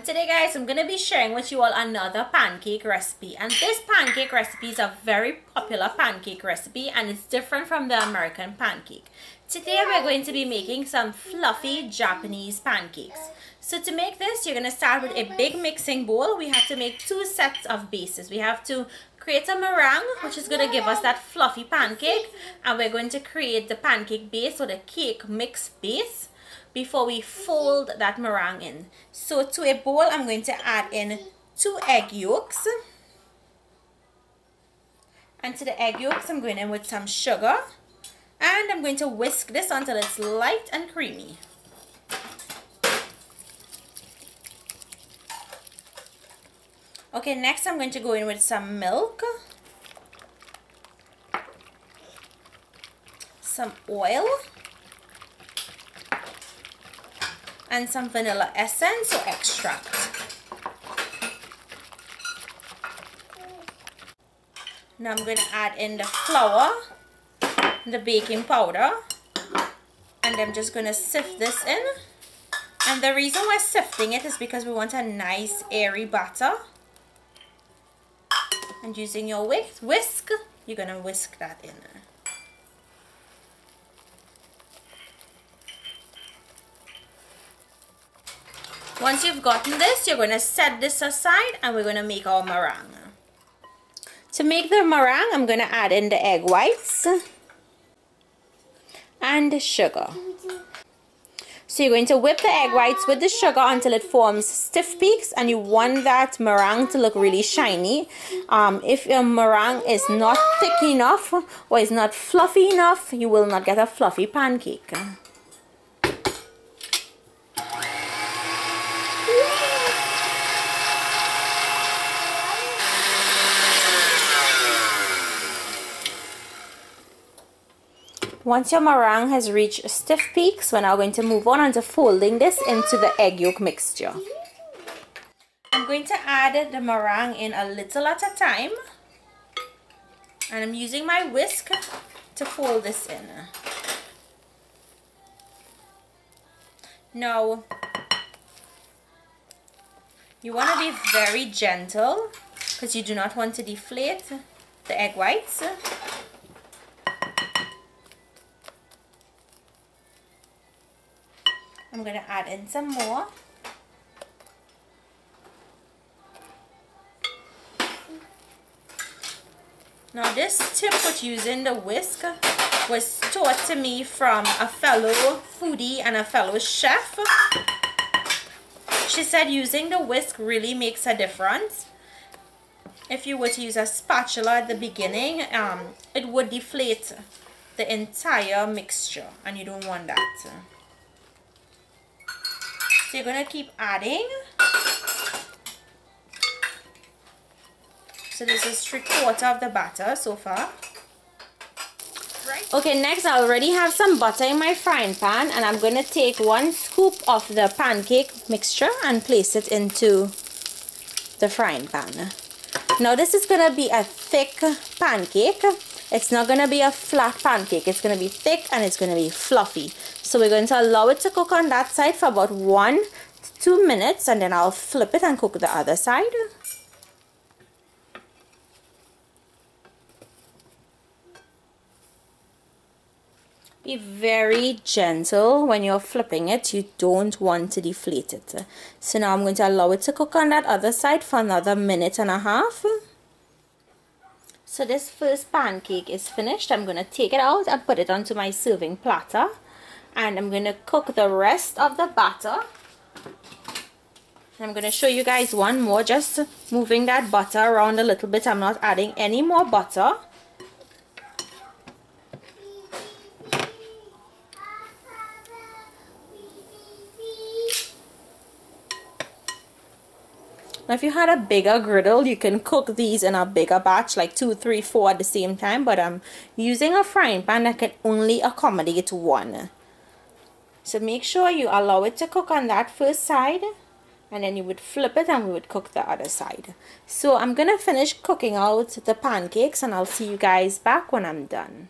Today guys, I'm going to be sharing with you all another pancake recipe, and this pancake recipe is a very popular pancake recipe and it's different from the American pancake. Today we're going to be making some fluffy Japanese pancakes. So to make this, you're going to start with a big mixing bowl. We have to make two sets of bases. We have to create a meringue, which is going to give us that fluffy pancake, and we're going to create the pancake base or the cake mix base before we fold that meringue in. So to a bowl, I'm going to add in 2 egg yolks. And to the egg yolks, I'm going in with some sugar. And I'm going to whisk this until it's light and creamy. Okay, next I'm going to go in with some milk, some oil, and some vanilla essence or extract. Now I'm going to add in the flour, the baking powder, and I'm just going to sift this in. And the reason we're sifting it is because we want a nice airy batter. And using your whisk, you're going to whisk that in. Once you've gotten this, you're going to set this aside and we're going to make our meringue. To make the meringue, I'm going to add in the egg whites and the sugar. So you're going to whip the egg whites with the sugar until it forms stiff peaks, and you want that meringue to look really shiny. If your meringue is not thick enough or is not fluffy enough, you will not get a fluffy pancake. Once your meringue has reached stiff peaks, we're now going to move on to folding this into the egg yolk mixture. I'm going to add the meringue in a little at a time, and I'm using my whisk to fold this in. Now, you want to be very gentle because you do not want to deflate the egg whites. I'm going to add in some more. Now this tip with using the whisk was taught to me from a fellow foodie and a fellow chef. She said using the whisk really makes a difference. If you were to use a spatula at the beginning, it would deflate the entire mixture, and you don't want that. So you're going to keep adding. So this is 3/4 of the batter so far. Right. Okay, next I already have some butter in my frying pan, and I'm going to take 1 scoop of the pancake mixture and place it into the frying pan. Now this is going to be a thick pancake. It's not going to be a flat pancake. It's going to be thick and it's going to be fluffy. So we're going to allow it to cook on that side for about 1 to 2 minutes, and then I'll flip it and cook the other side. Be very gentle when you're flipping it. You don't want to deflate it. So now I'm going to allow it to cook on that other side for another 1.5 minutes. So this first pancake is finished. I'm going to take it out and put it onto my serving platter. And I'm going to cook the rest of the batter. I'm going to show you guys one more, just moving that butter around a little bit. I'm not adding any more butter. Now if you had a bigger griddle, you can cook these in a bigger batch, like 2, 3, 4 at the same time, but I'm using a frying pan that can only accommodate 1. So make sure you allow it to cook on that first side, and then you would flip it and we would cook the other side. So I'm going to finish cooking out the pancakes, and I'll see you guys back when I'm done.